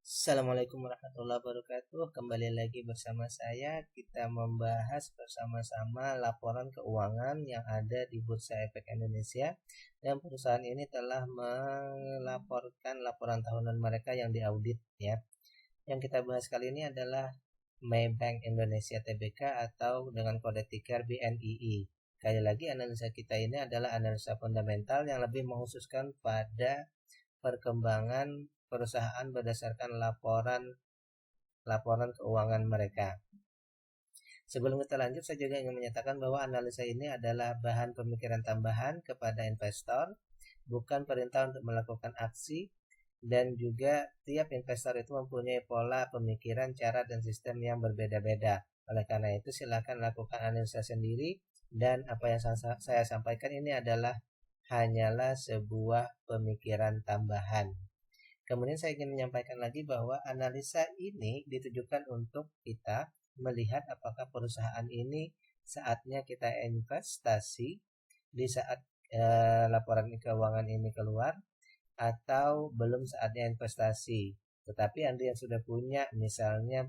Assalamualaikum warahmatullahi wabarakatuh. Kembali lagi bersama saya. Kita membahas bersama-sama laporan keuangan yang ada di Bursa Efek Indonesia. Dan perusahaan ini telah melaporkan laporan tahunan mereka yang diaudit ya. Yang kita bahas kali ini adalah Maybank Indonesia Tbk atau dengan kode ticker BNII. Sekali lagi analisa kita ini adalah analisa fundamental yang lebih mengkhususkan pada perkembangan perusahaan berdasarkan laporan keuangan mereka. Sebelum kita lanjut, saya juga ingin menyatakan bahwa analisa ini adalah bahan pemikiran tambahan kepada investor, bukan perintah untuk melakukan aksi, dan juga tiap investor itu mempunyai pola pemikiran, cara, dan sistem yang berbeda-beda. Oleh karena itu, silakan lakukan analisa sendiri, dan apa yang saya sampaikan ini hanyalah sebuah pemikiran tambahan. Kemudian saya ingin menyampaikan lagi bahwa analisa ini ditujukan untuk kita melihat apakah perusahaan ini saatnya kita investasi di saat laporan keuangan ini keluar, atau belum saatnya investasi. Tetapi Anda yang sudah punya, misalnya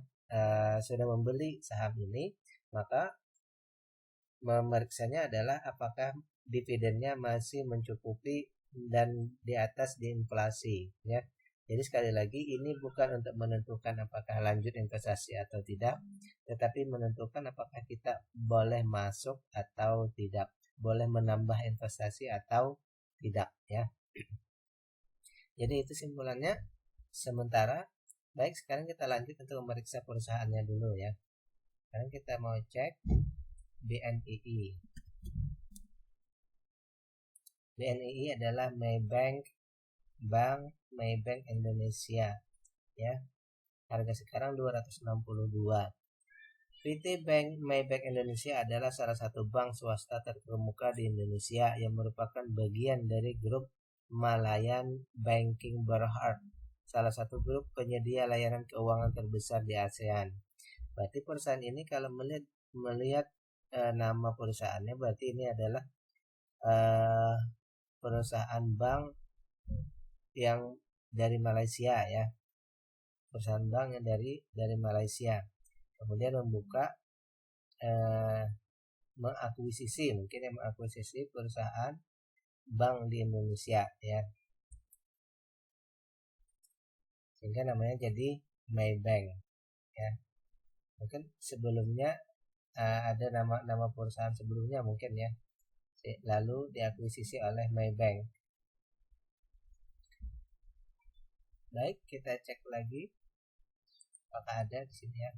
sudah membeli saham ini, maka memeriksanya adalah apakah dividennya masih mencukupi dan di atas di inflasi ya. Jadi sekali lagi, ini bukan untuk menentukan apakah lanjut investasi atau tidak, tetapi menentukan apakah kita boleh masuk atau tidak, boleh menambah investasi atau tidak ya. Jadi itu simpulannya sementara. Baik, sekarang kita lanjut untuk memeriksa perusahaannya dulu ya. Sekarang kita mau cek BNII. BNII adalah Maybank Indonesia ya. Harga sekarang 262. PT Maybank Indonesia adalah salah satu bank swasta terkemuka di Indonesia yang merupakan bagian dari grup Malayan Banking Berhad, salah satu grup penyedia layanan keuangan terbesar di ASEAN. Berarti perusahaan ini kalau melihat nama perusahaannya, berarti ini adalah perusahaan bank yang dari Malaysia ya, perusahaan bank yang dari Malaysia, kemudian mengakuisisi perusahaan bank di Indonesia ya, sehingga namanya jadi Maybank ya. Mungkin sebelumnya ada nama perusahaan sebelumnya mungkin ya, lalu diakuisisi oleh Maybank. Baik, kita cek lagi apakah ada di sini ya.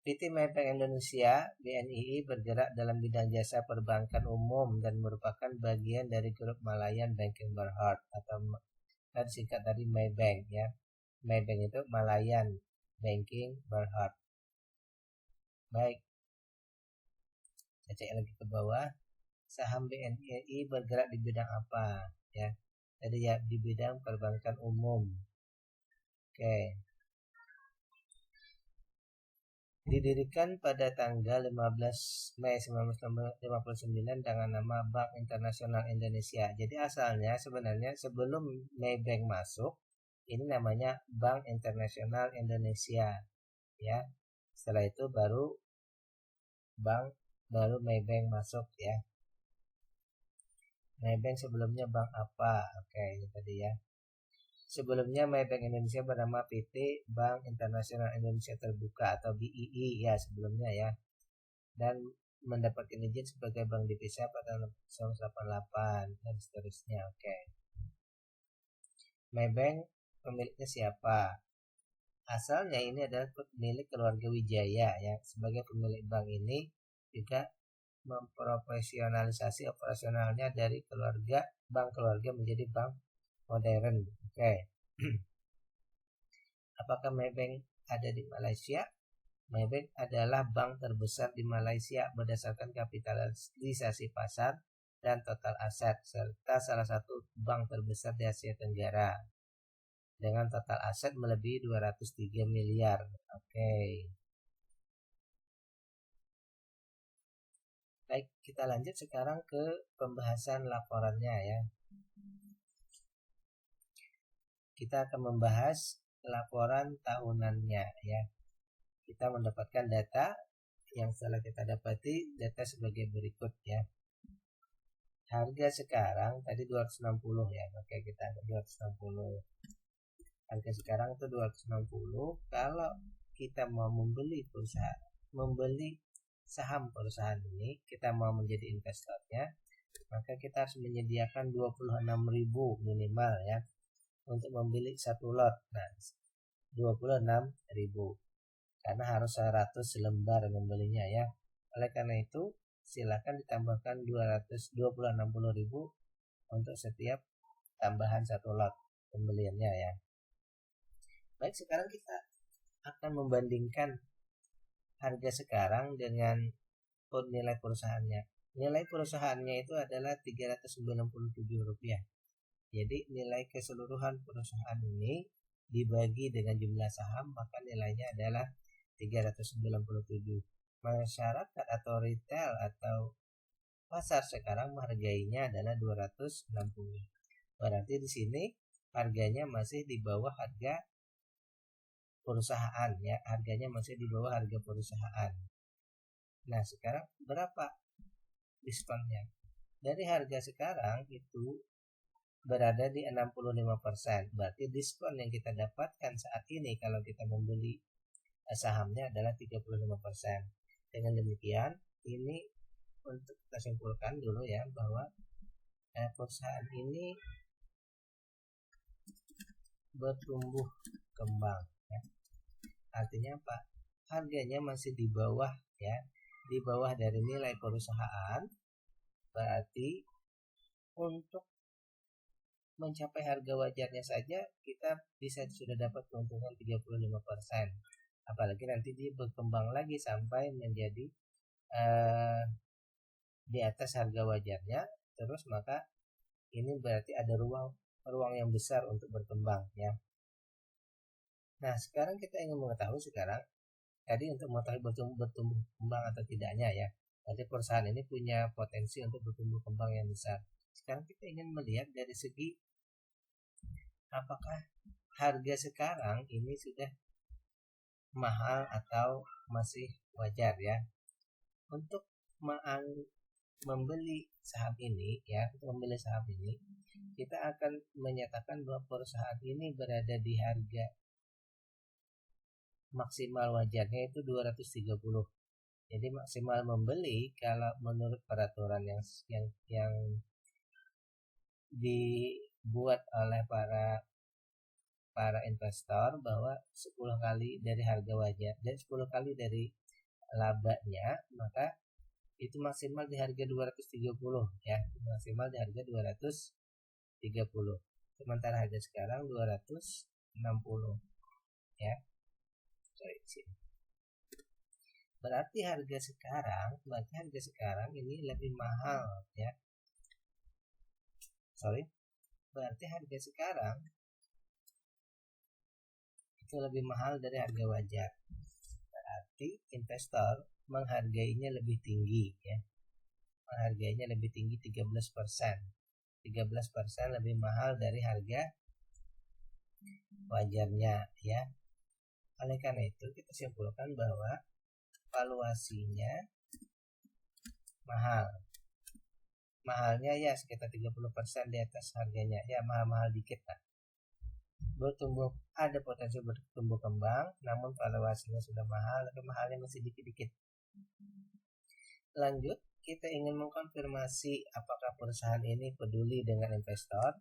PT Maybank Indonesia BNII bergerak dalam bidang jasa perbankan umum dan merupakan bagian dari grup Malayan Banking Berhad atau singkat dari Maybank ya. Maybank itu Malayan Banking Berhad. Baik, saya cek lagi ke bawah. Saham BNII bergerak di bidang apa ya? Jadi ya di bidang perbankan umum. Oke. Didirikan pada tanggal 15 Mei 1959 dengan nama Bank Internasional Indonesia. Jadi asalnya sebenarnya sebelum Maybank masuk, ini namanya Bank Internasional Indonesia ya. Setelah itu baru Maybank masuk ya. Maybank sebelumnya bank apa? Oke, ini tadi ya. Sebelumnya Maybank Indonesia bernama PT Bank Internasional Indonesia Terbuka atau BII ya sebelumnya ya, dan mendapatkan izin sebagai bank divisa pada tahun 1988 dan seterusnya. Oke. Maybank pemiliknya siapa? Asalnya ini adalah milik keluarga Wijaya ya. Sebagai pemilik bank ini juga memprofesionalisasi operasionalnya dari bank keluarga menjadi bank modern. Oke. Apakah Maybank ada di Malaysia? Maybank adalah bank terbesar di Malaysia berdasarkan kapitalisasi pasar dan total aset, serta salah satu bank terbesar di Asia Tenggara dengan total aset melebihi 203 miliar. Oke. Baik, kita lanjut sekarang ke pembahasan laporannya ya. kita akan membahas laporan tahunannya ya. Kita mendapatkan data yang setelah kita dapati data sebagai berikut ya. Harga sekarang tadi 260 ya. Oke, kita 260. Harga sekarang itu 260. Kalau kita mau membeli saham perusahaan ini, kita mau menjadi investornya, maka kita harus menyediakan 26.000 minimal ya untuk membeli satu lot. Nah, 26.000 karena harus 100 lembar membelinya ya. Oleh karena itu silakan ditambahkan 260.000 untuk setiap tambahan satu lot pembeliannya ya. Baik, sekarang kita akan membandingkan harga sekarang dengan nilai perusahaannya. Nilai perusahaannya itu adalah Rp397. Jadi nilai keseluruhan perusahaan ini dibagi dengan jumlah saham, maka nilainya adalah 397. Masyarakat atau retail atau pasar sekarang menghargainya adalah 260. Berarti di sini harganya masih di bawah harga perusahaan ya, harganya masih di bawah harga perusahaan. Nah, sekarang berapa diskonnya? Dari harga sekarang itu berada di 65%. Berarti diskon yang kita dapatkan saat ini kalau kita membeli sahamnya adalah 35%. Dengan demikian, ini untuk kita simpulkan dulu ya bahwa perusahaan ini bertumbuh kembang ya. Artinya apa? Harganya masih di bawah ya, di bawah dari nilai perusahaan. Berarti untuk mencapai harga wajarnya saja kita bisa sudah dapat keuntungan 35%. Apalagi nanti dia berkembang lagi sampai menjadi di atas harga wajarnya, terus maka ini berarti ada ruang yang besar untuk berkembang ya. Nah, sekarang kita ingin mengetahui tadi untuk mengetahui bertumbuh kembang atau tidaknya ya. Berarti perusahaan ini punya potensi untuk bertumbuh kembang yang besar. Sekarang kita ingin melihat dari segi apakah harga sekarang ini sudah mahal atau masih wajar ya. Untuk membeli saham ini ya, kita akan menyatakan bahwa perusahaan ini berada di harga maksimal wajarnya itu 230. Jadi maksimal membeli kalau menurut peraturan yang dibuat oleh para investor bahwa 10 kali dari harga wajar dan 10 kali dari labanya, maka itu maksimal di harga 230 ya, maksimal di harga 230. Sementara harga sekarang 260 ya. Berarti harga sekarang ini lebih mahal ya. Berarti harga sekarang itu lebih mahal dari harga wajar. Berarti investor menghargainya lebih tinggi ya. Menghargainya lebih tinggi 13%. 13% lebih mahal dari harga wajarnya ya. Oleh karena itu kita simpulkan bahwa valuasinya mahal. Mahalnya ya sekitar 30% di atas harganya. Ya mahal-mahal dikit lah. Ada potensi bertumbuh kembang, namun valuasinya sudah mahal, tapi mahalnya masih dikit-dikit. Lanjut, kita ingin mengkonfirmasi apakah perusahaan ini peduli dengan investor.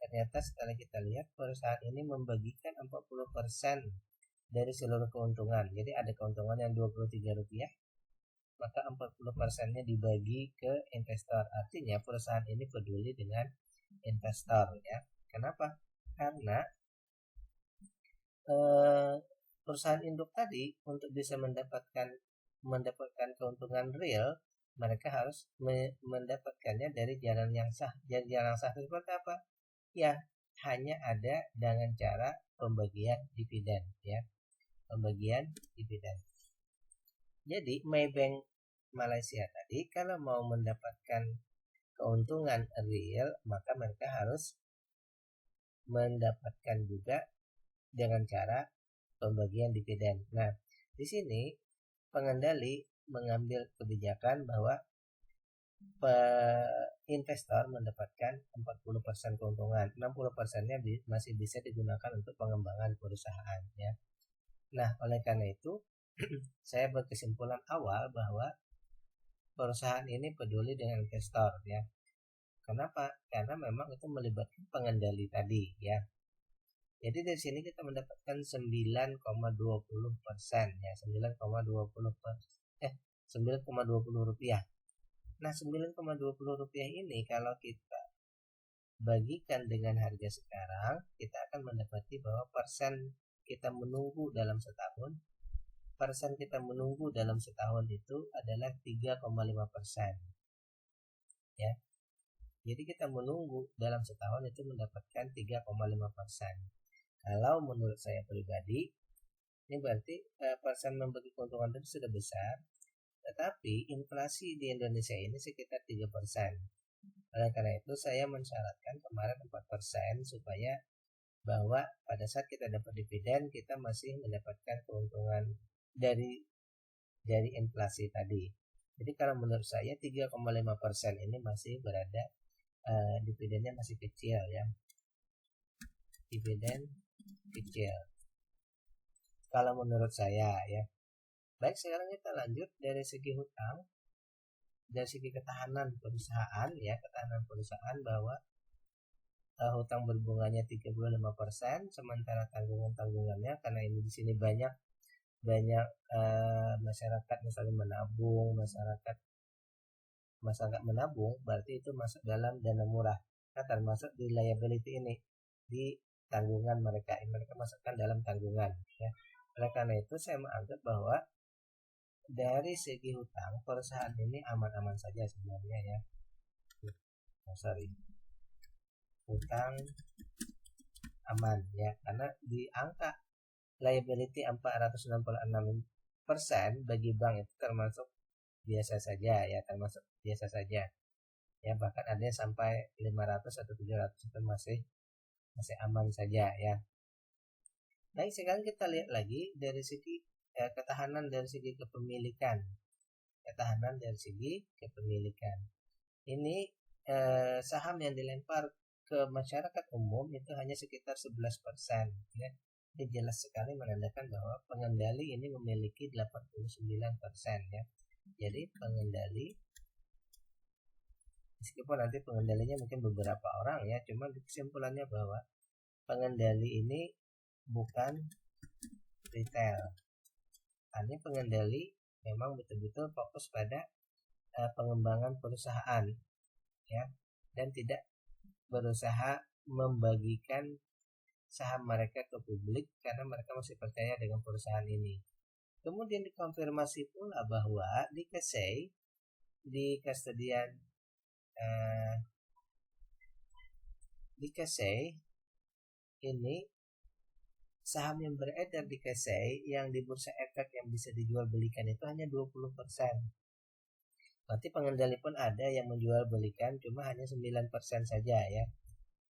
Ternyata setelah kita lihat perusahaan ini membagikan 40% dari seluruh keuntungan. Jadi ada keuntungan yang Rp23, maka 40%-nya dibagi ke investor. Artinya perusahaan ini peduli dengan investor ya. Kenapa? Karena perusahaan induk tadi untuk bisa mendapatkan keuntungan real, mereka harus mendapatkannya dari jalan yang sah. Dan jalan sah seperti apa? Ya, hanya ada dengan cara pembagian dividen ya. Pembagian dividen. Jadi Maybank Malaysia tadi kalau mau mendapatkan keuntungan real, maka mereka harus mendapatkan juga dengan cara pembagian dividen. Nah, di sini pengendali mengambil kebijakan bahwa investor mendapatkan 40% keuntungan, 60%-nya masih bisa digunakan untuk pengembangan perusahaan ya. Nah, oleh karena itu saya berkesimpulan awal bahwa perusahaan ini peduli dengan investor ya. Kenapa? Karena memang itu melibatkan pengendali tadi ya. Jadi dari sini kita mendapatkan 9,20% ya, 9,20 rupiah. Nah, 9,20 rupiah ini kalau kita bagikan dengan harga sekarang, kita akan mendapati bahwa persen kita menunggu dalam setahun itu adalah 3,5% ya. Jadi kita menunggu dalam setahun itu mendapatkan 3,5%. Kalau menurut saya pribadi, ini berarti persen membagi keuntungan itu sudah besar, tetapi inflasi di Indonesia ini sekitar 3%. Oleh karena itu saya mensyaratkan kemarin 4% supaya bahwa pada saat kita dapat dividen kita masih mendapatkan keuntungan dari inflasi tadi. Jadi kalau menurut saya 3,5% ini masih berada dividennya masih kecil ya. Dividen kecil kalau menurut saya ya. Baik, sekarang kita lanjut dari segi hutang, dari segi ketahanan perusahaan ya, bahwa hutang berbunganya 35%, sementara tanggungannya karena ini di sini banyak masyarakat misalnya masyarakat menabung, berarti itu masuk dalam dana murah. Nah, termasuk di liability ini, di tanggungan mereka masukkan dalam tanggungan ya. Oleh karena itu saya menganggap bahwa dari segi hutang perusahaan ini aman-aman saja sebenarnya ya. Hutang aman ya, karena di angka liability 466% bagi bank itu termasuk biasa saja ya, ya, bahkan ada sampai 500 atau 700 itu masih aman saja ya. Baik, sekarang kita lihat lagi dari segi ketahanan dari segi kepemilikan. Ini saham yang dilempar ke masyarakat umum itu hanya sekitar 11% ya. Ini jelas sekali menandakan bahwa pengendali ini memiliki 89% ya. Jadi pengendali, meskipun nanti pengendalinya mungkin beberapa orang ya, cuma kesimpulannya bahwa pengendali ini bukan retail. Ini pengendali memang betul-betul fokus pada pengembangan perusahaan ya, dan tidak berusaha membagikan saham mereka ke publik karena mereka masih percaya dengan perusahaan ini. Kemudian dikonfirmasi pula bahwa di Kasei, di kustodian ini saham yang beredar di Kasei yang di bursa efek yang bisa dijual belikan itu hanya 20%. Berarti pengendali pun ada yang menjual belikan, cuma hanya 9% saja ya.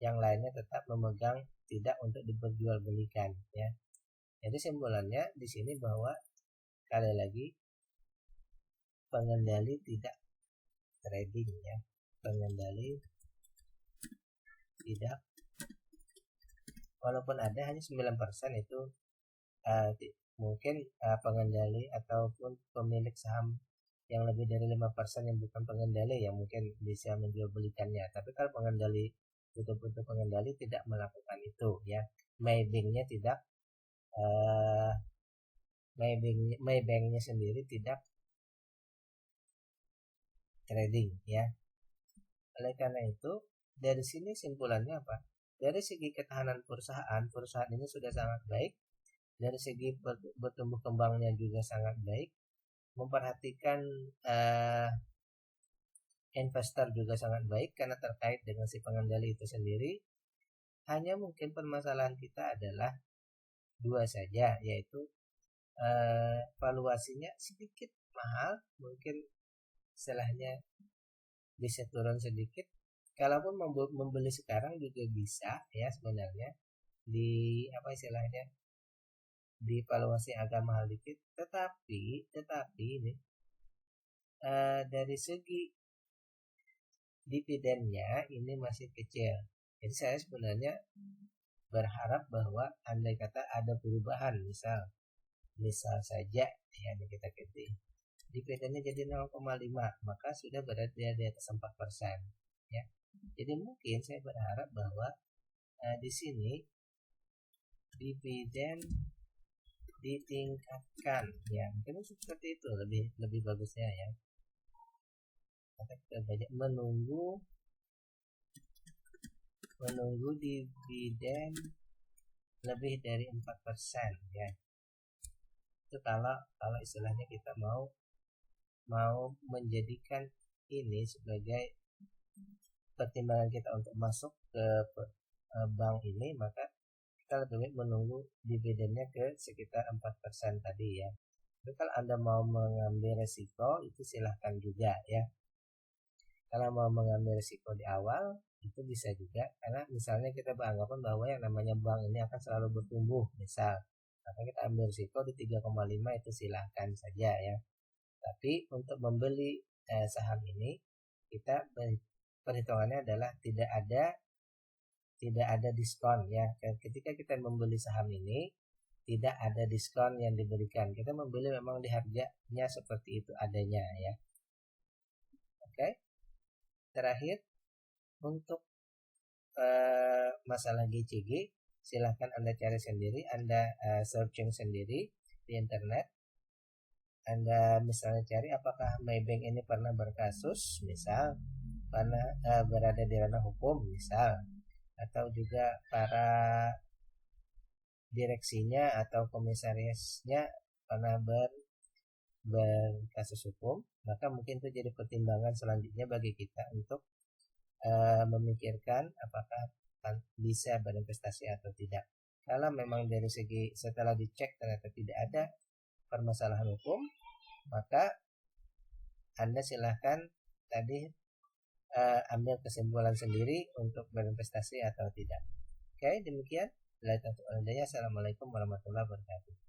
Yang lainnya tetap memegang tidak untuk diperjualbelikan ya. Jadi simpulannya di sini bahwa sekali lagi pengendali tidak trading ya. Pengendali tidak, walaupun ada hanya 9% itu mungkin pengendali ataupun pemilik saham yang lebih dari 5% yang bukan pengendali yang mungkin bisa menjual belikannya. Tapi kalau pengendali betul-betul pengendali tidak melakukan itu ya. Maybanknya tidak Maybanknya sendiri tidak trading ya. Oleh karena itu dari sini simpulannya apa? Dari segi ketahanan perusahaan ini sudah sangat baik. Dari segi bertumbuh kembangnya juga sangat baik. Memperhatikan investor juga sangat baik karena terkait dengan si pengendali itu sendiri. Hanya mungkin permasalahan kita adalah dua saja, yaitu valuasinya sedikit mahal, mungkin setelahnya bisa turun sedikit kalaupun membeli sekarang juga bisa ya sebenarnya, di apa istilahnya, di valuasi agak mahal dikit, tetapi ini dari segi dividennya ini masih kecil. Jadi saya sebenarnya berharap bahwa andai kata ada perubahan, misal saja ya kita ketik dividennya jadi 0,5, maka sudah berada di atas 4% ya. Jadi mungkin saya berharap bahwa di sini dividen ditingkatkan ya, mungkin seperti itu lebih bagusnya ya. Kita banyak menunggu dividen lebih dari 4% ya. Itu kalau istilahnya kita mau menjadikan ini sebagai pertimbangan kita untuk masuk ke bank ini, maka kita lebih baik menunggu dividennya ke sekitar 4% tadi ya. Tapi kalau Anda mau mengambil resiko itu silahkan juga ya. Kalau mau mengambil risiko di awal itu bisa juga, karena misalnya kita beranggapan bahwa yang namanya bank ini akan selalu bertumbuh misal, maka kita ambil risiko di 3,5 itu silahkan saja ya. Tapi untuk membeli saham ini kita perhitungannya adalah tidak ada diskon ya. Ketika kita membeli saham ini tidak ada diskon yang diberikan, kita membeli memang di harganya seperti itu adanya ya. Oke. Terakhir untuk masalah GCG silahkan Anda cari sendiri, Anda searching sendiri di internet. Anda misalnya cari apakah Maybank ini pernah berkasus, misal pernah berada di ranah hukum misal, atau juga para direksinya atau komisarisnya pernah berkasus hukum, maka mungkin itu jadi pertimbangan selanjutnya bagi kita untuk memikirkan apakah bisa berinvestasi atau tidak. Kalau memang dari segi setelah dicek ternyata tidak ada permasalahan hukum, maka Anda silahkan tadi ambil kesimpulan sendiri untuk berinvestasi atau tidak. Oke, demikian. Assalamualaikum warahmatullahi wabarakatuh.